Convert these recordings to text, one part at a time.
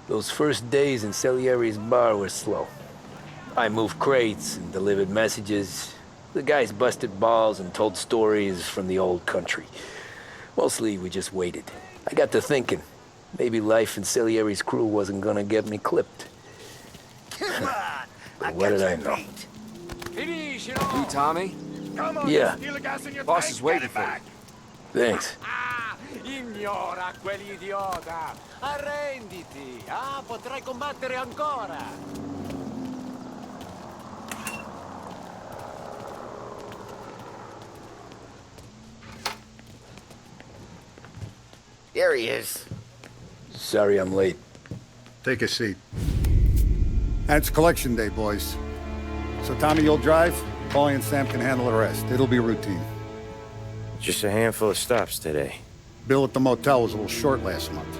Those first days in Salieri's bar were slow. I moved crates and delivered messages. The guys busted balls and told stories from the old country. Mostly, we just waited. I got to thinking, maybe life in Salieri's crew wasn't gonna get me clipped. Come on! But what did I know? You, Tommy? Come on, Yeah. steal the gas in your Boss tank, is waiting get it for you. back. Thanks. Ignora quell'idiota! Arrenditi! Potrai combattere ancora! There he is. Sorry I'm late. Take a seat. And it's collection day, boys. So Tommy, you'll drive. Paulie and Sam can handle the rest. It'll be routine. Just a handful of stops today. Bill at the motel was a little short last month.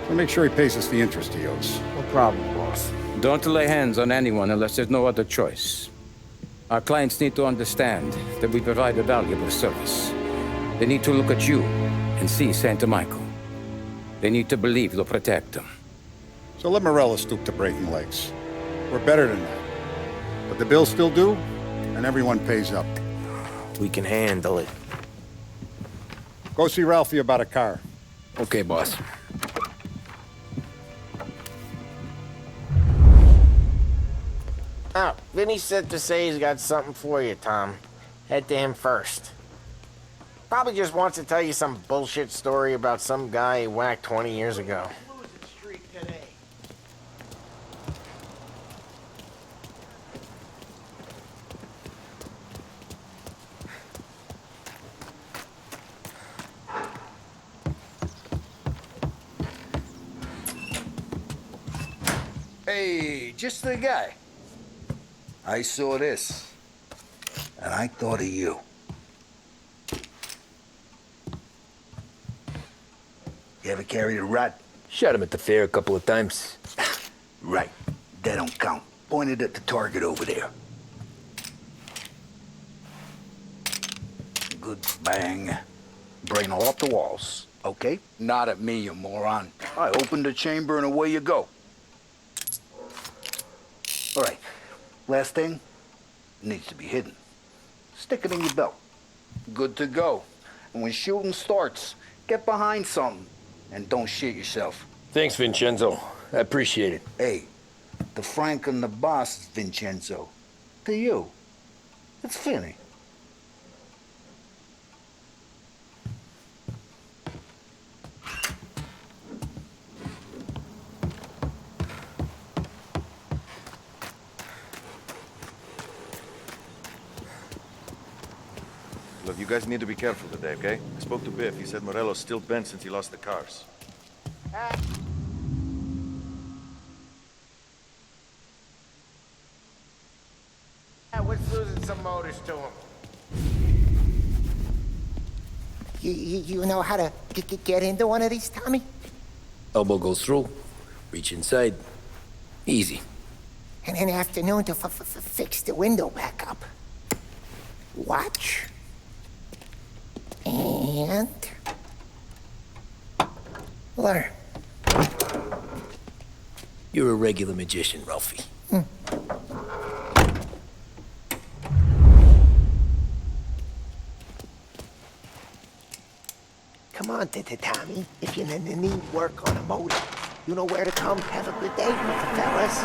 So make sure he pays us the interest he owes. No problem, boss. Don't lay hands on anyone unless there's no other choice. Our clients need to understand that we provide a valuable service. They need to look at you and see Santa Michael. They need to believe you'll protect them. So let Morella stoop to breaking legs. We're better than that. But the bill's still due, and everyone pays up. We can handle it. Go see Ralphie about a car. Okay, boss. Oh, Vinny said to say he's got something for you, Tom. Head to him first. Probably just wants to tell you some bullshit story about some guy he whacked 20 years ago. Hey, just the guy. I saw this, and I thought of you. You ever carried a rod? Shot him at the fair a couple of times. Right. That don't count. Pointed at the target over there. Good bang. Brain all off the walls, okay? Not at me, you moron. I opened the chamber and away you go. All right. Last thing, needs to be hidden. Stick it in your belt. Good to go. And when shooting starts, get behind something and don't shit yourself. Thanks, Vincenzo. I appreciate it. Hey, the Frank and the boss, Vincenzo. To you, it's Finny. Look, you guys need to be careful today, okay? I spoke to Biff. He said Morello's still bent since he lost the cars. What's losing some motors to him? You know how to get into one of these, Tommy? Elbow goes through. Reach inside. Easy. And an afternoon to fix the window back up. Watch. And... learn. You're a regular magician, Ralphie. Come on, Tommy. If you need work on a motor, you know where to come. Have a good day, fellas.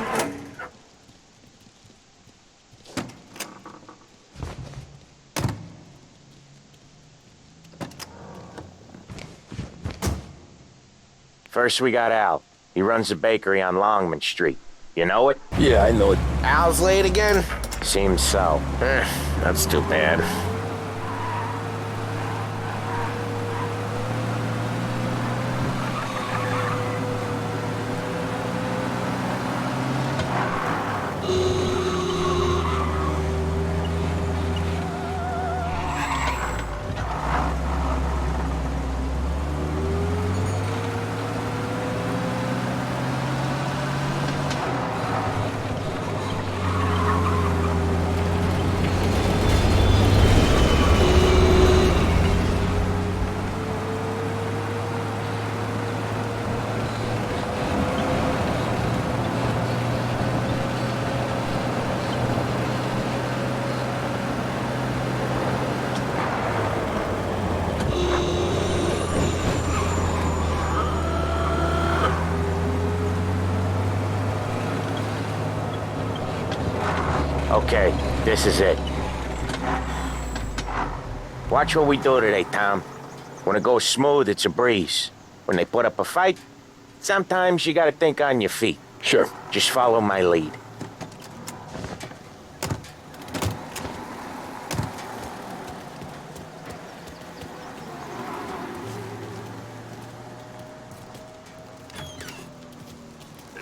First we got Al. He runs a bakery on Longman Street. You know it? Yeah, I know it. Al's late again? Seems so. That's too bad. Okay, this is it. Watch what we do today, Tom. When it goes smooth, it's a breeze. When they put up a fight, sometimes you gotta think on your feet. Sure. Just follow my lead.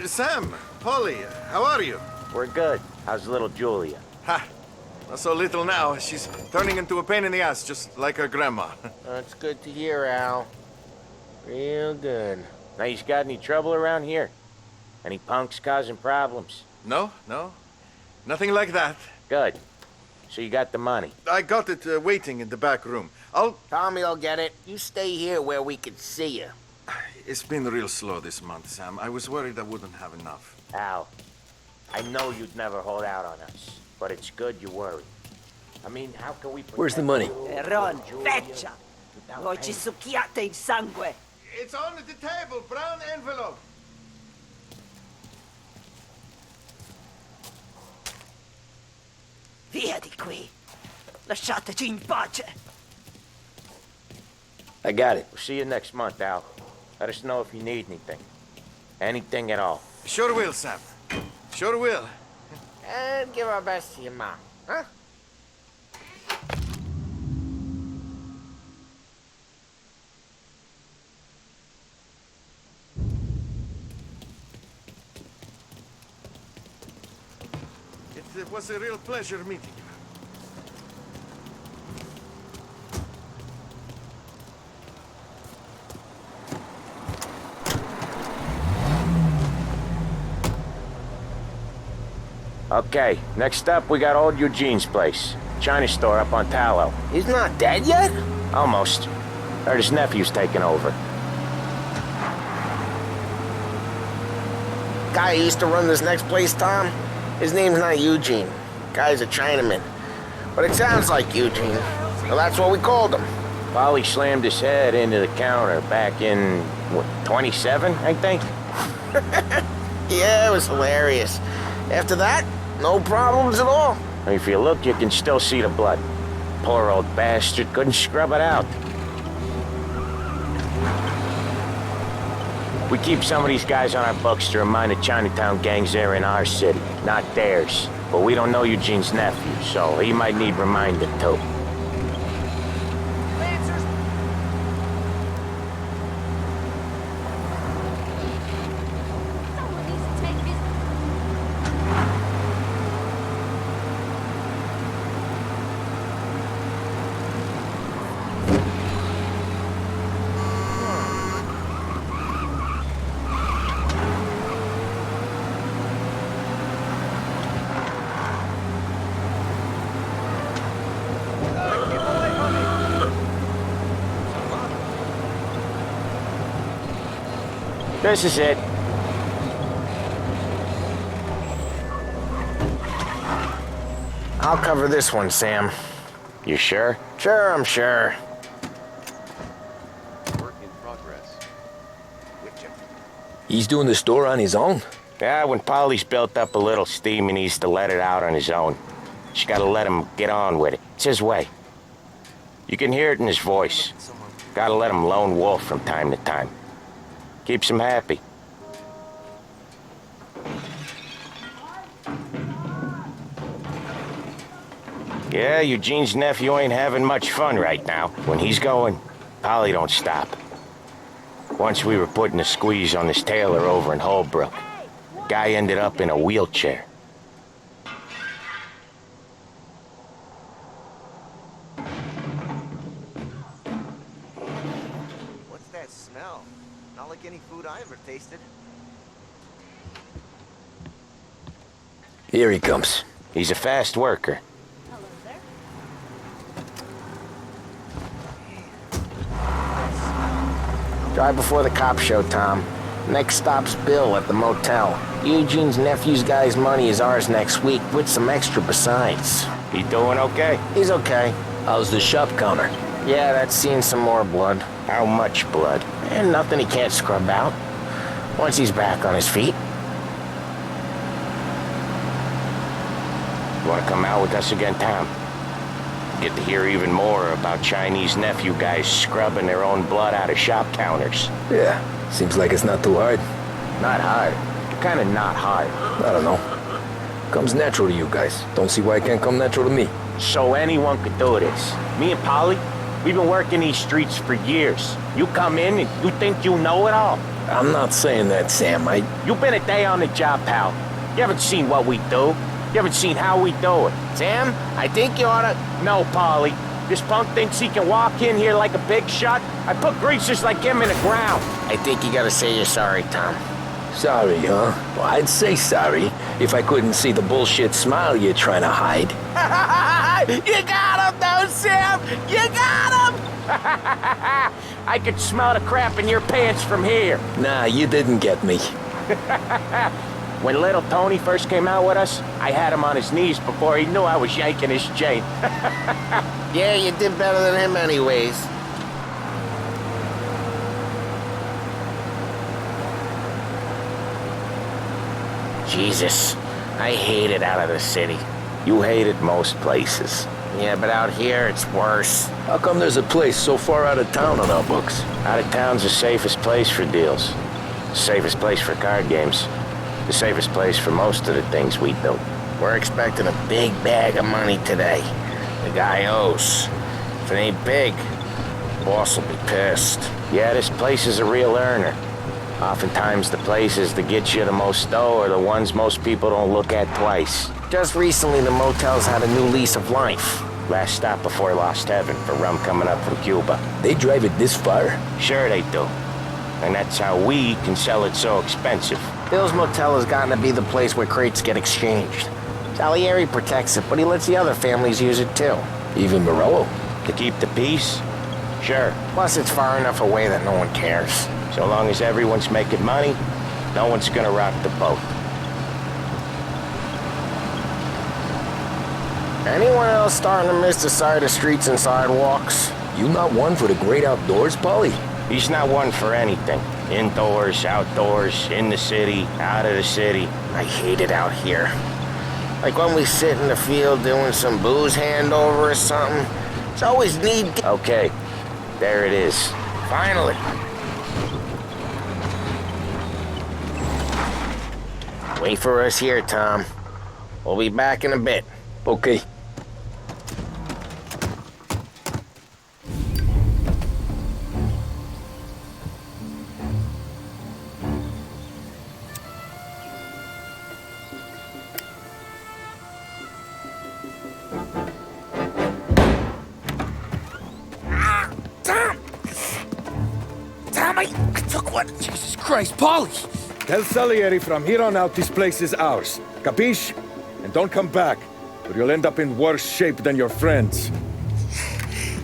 Sam, Polly, how are you? We're good. How's little Julia? Ha! Not so little now. She's turning into a pain in the ass, just like her grandma. That's good to hear, Al. Real good. Now, you got any trouble around here? Any punks causing problems? No, no. Nothing like that. Good. So you got the money? I got it waiting in the back room. Tommy'll get it. You stay here where we can see you. It's been real slow this month, Sam. I was worried I wouldn't have enough. Al, I know you'd never hold out on us, but it's good you worry. I mean, how can we... Where's the money? Ron, feccia! Voi ci succhiate il sangue! It's on the table, brown envelope. Via di qui! Lasciateci in pace! I got it. We'll see you next month, Al. Let us know if you need anything. Anything at all. Sure will, Sam. Sure will. And give our best to your mom, huh? It was a real pleasure meeting you. Okay, next up we got old Eugene's place. China store up on Tallow. He's not dead yet? Almost. Heard his nephew's taking over. Guy who used to run this next place, Tom? His name's not Eugene. Guy's a Chinaman. But it sounds like Eugene. Well, that's what we called him. Polly slammed his head into the counter back in, what, 27, I think? Yeah, it was hilarious. After that, no problems at all. If you look, you can still see the blood. Poor old bastard couldn't scrub it out. We keep some of these guys on our books to remind the Chinatown gangs they're in our city, not theirs. But we don't know Eugene's nephew, so he might need reminding too. This is it. I'll cover this one, Sam. You sure? Sure, I'm sure. Work in progress. He's doing the store on his own? Yeah, when Polly's built up a little steam, he needs to let it out on his own. Just gotta let him get on with it. It's his way. You can hear it in his voice. Gotta let him lone wolf from time to time. Keeps him happy. Yeah, Eugene's nephew ain't having much fun right now. When he's going, Polly don't stop. Once we were putting a squeeze on this tailor over in Holbrook. Guy ended up in a wheelchair. What's that smell? Not like any food I ever tasted. Here he comes. He's a fast worker. Drive before the cop show, Tom. Next stop's Bill at the motel. Eugene's nephew's guy's money is ours next week, with some extra besides. He doing okay? He's okay. How's the shop counter? Yeah, that's seen some more blood. How much blood? And nothing he can't scrub out. Once he's back on his feet. You want to come out with us again, Tom? Get to hear even more about Chinese nephew guys scrubbing their own blood out of shop counters. Yeah, seems like it's not too hard. Not hard. Kind of not hard. I don't know. Comes natural to you guys. Don't see why it can't come natural to me. So anyone could do this. Me and Polly, we've been working these streets for years. You come in and you think you know it all. I'm not saying that, Sam. You've been a day on the job, pal. You haven't seen what we do. You haven't seen how we do it. Sam, I think you oughta... No, Polly. This punk thinks he can walk in here like a big shot. I put greasers like him in the ground. I think you gotta say you're sorry, Tom. Sorry, huh? Well, I'd say sorry if I couldn't see the bullshit smile you're trying to hide. You got him, though, Sam! You got him! I could smell the crap in your pants from here. Nah, you didn't get me. When little Tony first came out with us, I had him on his knees before he knew I was yanking his chain. Yeah, you did better than him anyways. Jesus, I hate it out of the city. You hated most places. Yeah, but out here, it's worse. How come there's a place so far out of town on our books? Out of town's the safest place for deals. The safest place for card games. The safest place for most of the things we do. We're expecting a big bag of money today. The guy owes. If it ain't big, boss will be pissed. Yeah, this place is a real earner. Oftentimes the places that get you the most dough are the ones most people don't look at twice. Just recently, the motel's had a new lease of life. Last stop before Lost Heaven for rum coming up from Cuba. They drive it this far? Sure they do. And that's how we can sell it so expensive. Bill's Motel has gotten to be the place where crates get exchanged. Salieri protects it, but he lets the other families use it too. Even Morello? To keep the peace? Sure. Plus, it's far enough away that no one cares. So long as everyone's making money, no one's gonna rock the boat. Anyone else starting to miss the sight of streets and sidewalks? You not one for the great outdoors, Polly? He's not one for anything. Indoors, outdoors, in the city, out of the city. I hate it out here. Like when we sit in the field doing some booze handover or something. It's always need... Okay, there it is. Finally. Wait for us here, Tom. We'll be back in a bit. Okay. Jesus Christ, Polly! Tell Salieri from here on out this place is ours. Capiche? And don't come back, or you'll end up in worse shape than your friends.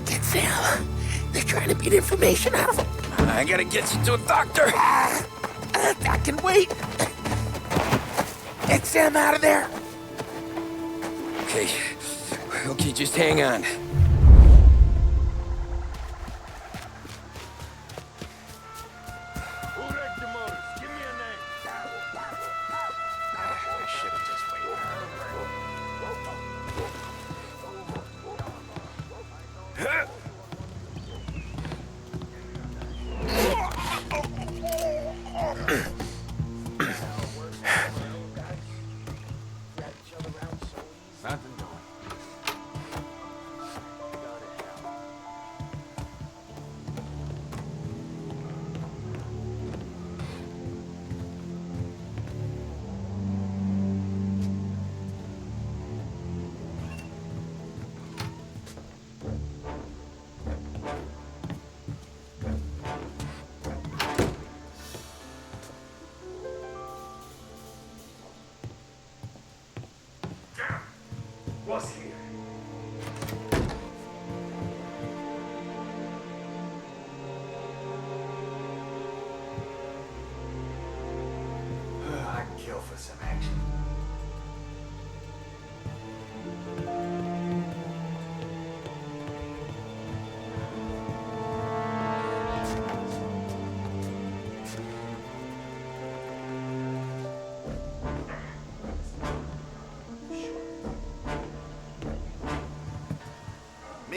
Get Sam. They're trying to beat information out of him. I gotta get you to a doctor. I can wait. Get Sam out of there. Okay, just hang on.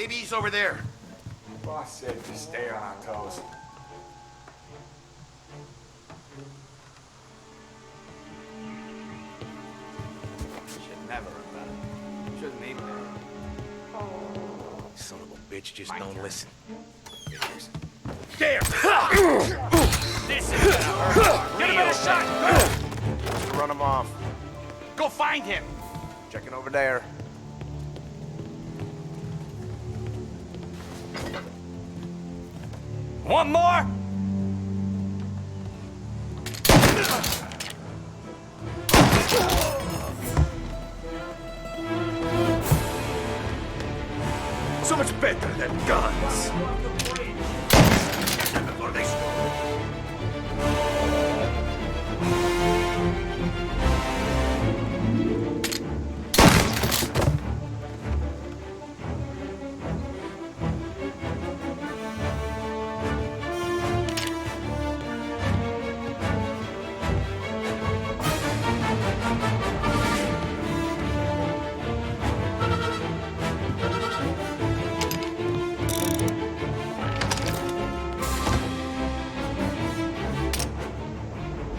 Maybe he's over there. Boss said to stay on our toes. Should never have done it. Shouldn't even have. Son of a bitch just don't listen. There! This is gonna hurt. Get him in a shot! Go! Run him off. Go find him! Checking over there. One more? So much better than guns.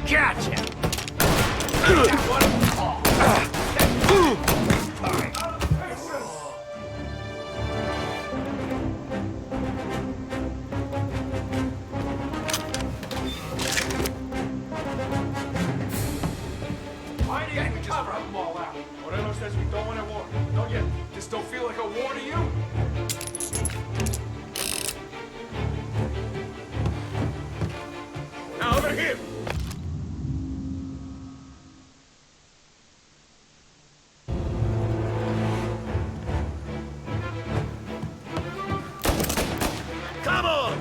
Gotcha! Why didn't we just rub them all out? Morello says we don't want a war. Not yet. Just don't feel like a war to you? Now over here! Come on!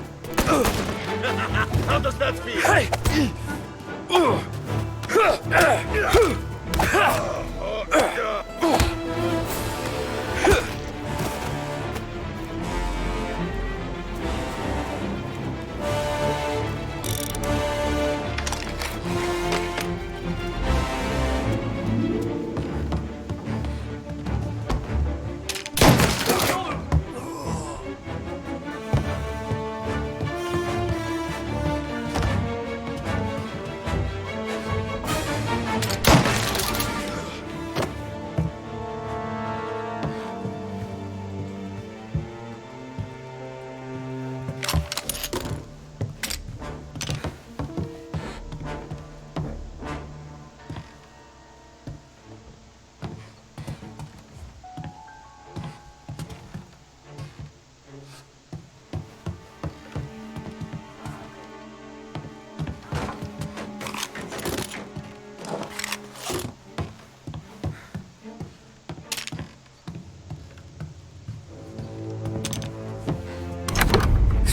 How does that feel? Hey!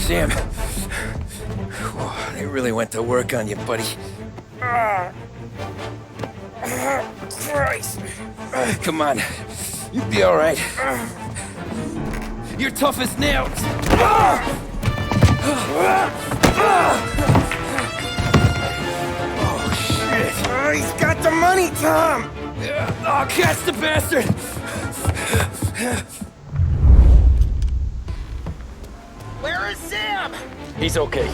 Sam, whoa, they really went to work on you, buddy. Christ. Come on, you'll be all right. You're tough as nails. Oh, shit. He's got the money, Tom. Oh, catch the bastard. Where is Sam? He's okay.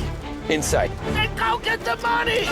Inside. Then go get the money!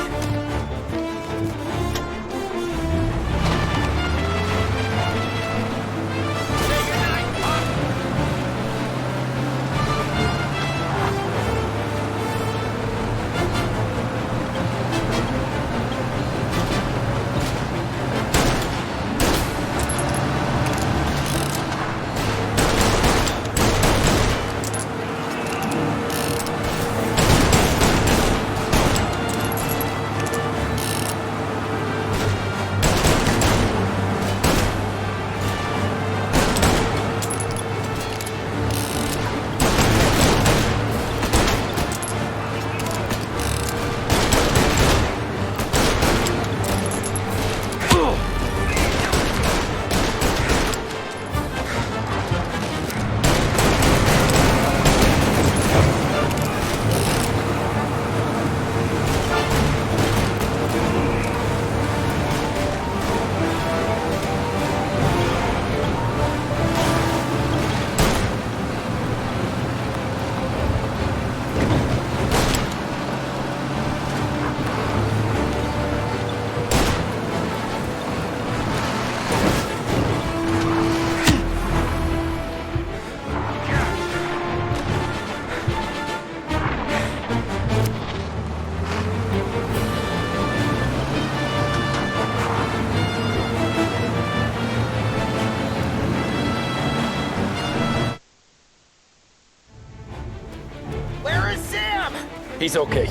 He's okay.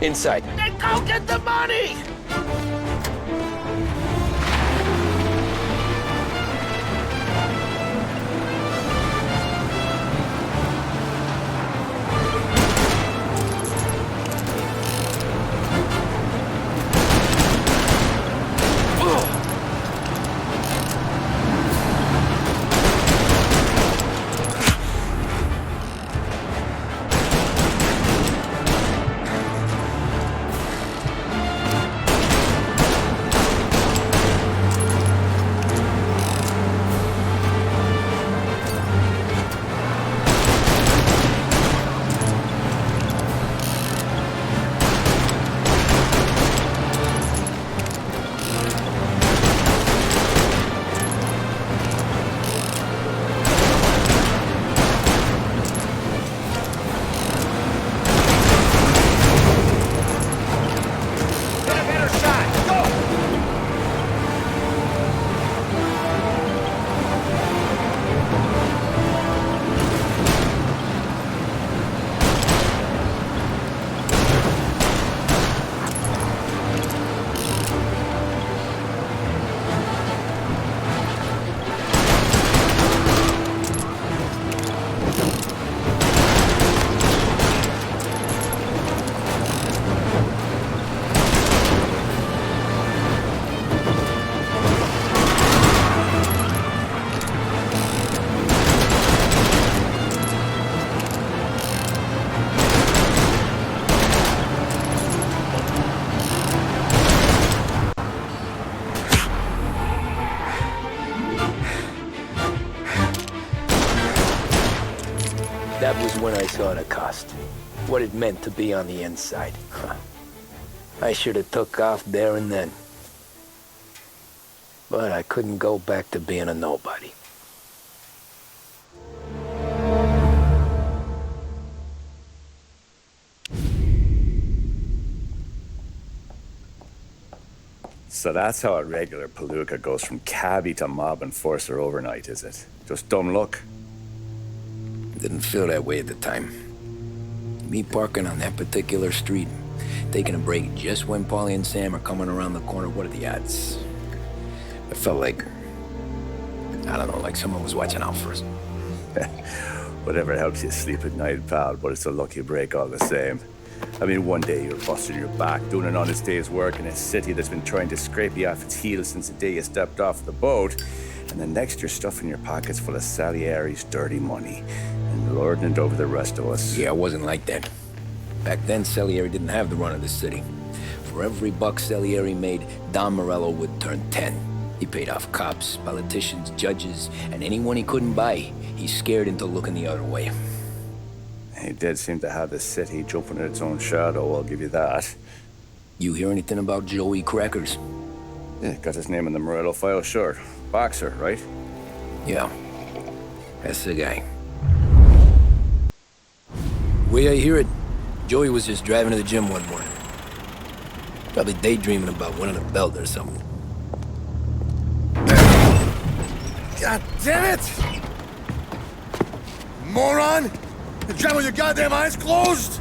Inside. Then go get the money! That was when I saw the cost. What it meant to be on the inside. I should have took off there and then. But I couldn't go back to being a nobody. So that's how a regular palooka goes from cabbie to mob enforcer overnight, is it? Just dumb luck? Didn't feel that way at the time. Me parking on that particular street, taking a break just when Paulie and Sam are coming around the corner, what are the odds? I felt like, I don't know, like someone was watching out for us. Whatever helps you sleep at night, pal, but it's a lucky break all the same. I mean, one day you're busting your back, doing an honest day's work in a city that's been trying to scrape you off its heels since the day you stepped off the boat, and then next you're stuffing your pockets full of Salieri's dirty money and lording it over the rest of us. Yeah, it wasn't like that. Back then, Salieri didn't have the run of the city. For every buck Salieri made, Don Morello would turn 10. He paid off cops, politicians, judges, and anyone he couldn't buy, he scared into looking the other way. He did seem to have the city jumping at its own shadow, I'll give you that. You hear anything about Joey Crackers? Yeah, got his name in the Morello file, sure. Boxer, right? Yeah, that's the guy. Way I hear it, Joey was just driving to the gym one morning. Probably daydreaming about winning a belt or something. God damn it! Moron! You're driving with your goddamn eyes closed?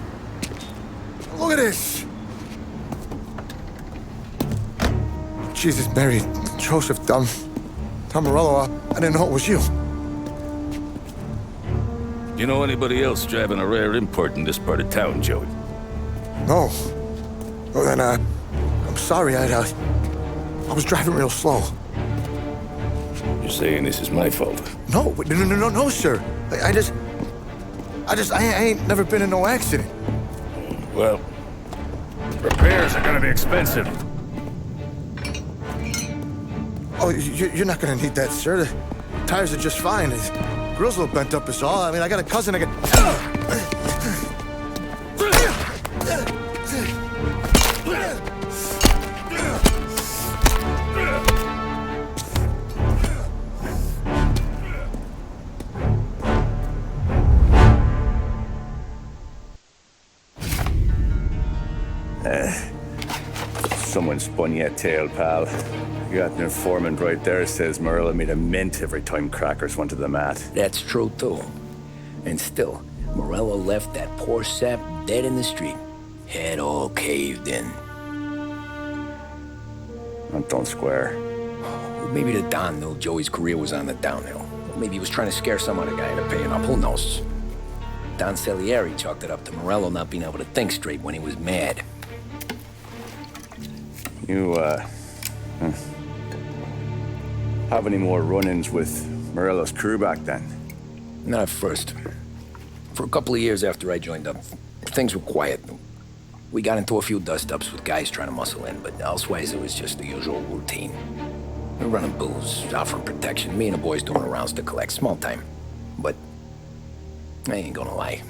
Look at this! Jesus, Mary, Joseph, Tom Morello, I didn't know it was you. You know anybody else driving a rare import in this part of town, Joey? No. Well, then, I'm sorry, I was driving real slow. You're saying this is my fault? No, sir. I ain't never been in no accident. Well, repairs are gonna be expensive. Oh, you're not gonna need that, sir. The tires are just fine. The grill's a little bent up is all. I mean, I got a cousin I can... Someone spun you a tale, pal. You got an informant right there says Morello made a mint every time Crackers went to the mat. That's true, too. And still, Morello left that poor sap dead in the street. Head all caved in. That don't square. Maybe the Don knew Joey's career was on the downhill. Maybe he was trying to scare some other guy into paying up. Who knows? Don Salieri chalked it up to Morello not being able to think straight when he was mad. You, have any more run-ins with Morello's crew back then? Not at first. For a couple of years after I joined up, things were quiet. We got into a few dust-ups with guys trying to muscle in, but elsewise it was just the usual routine. We were running booze, offering protection, me and the boys doing the rounds to collect, small time. But I ain't gonna lie.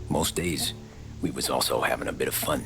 Most days, we was also having a bit of fun.